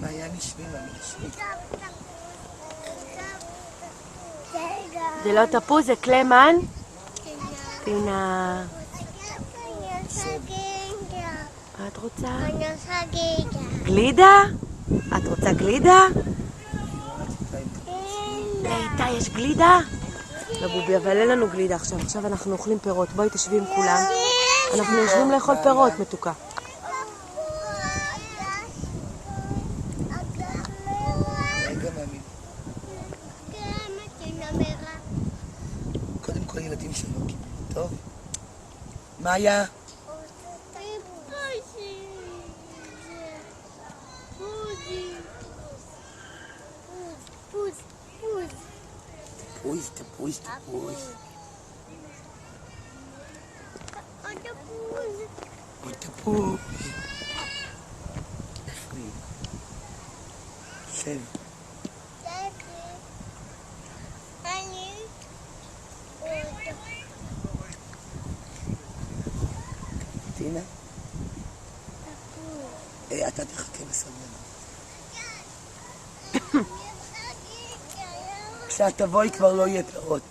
מעיין נשמי, ממי נשמי. זה לא תפוז, זה קלמן? פינה. מה את רוצה? אני עושה גלידה. גלידה? את רוצה גלידה? לאיתה יש גלידה? לבובי, אבל אין לנו גלידה עכשיו. עכשיו אנחנו אוכלים פירות. בואי תשבי עם כולם. אנחנו יושבים לאכול פירות, מתוקה. רגע, ממי. קודם כל ילדים שלא קיבלו, טוב? מאיה? תפוז, תפוז, תפוז. עוד תפוז. שב. טינה? אתה תחכה בסבלנות. כשאת תבואי כבר לא יהיה פירות.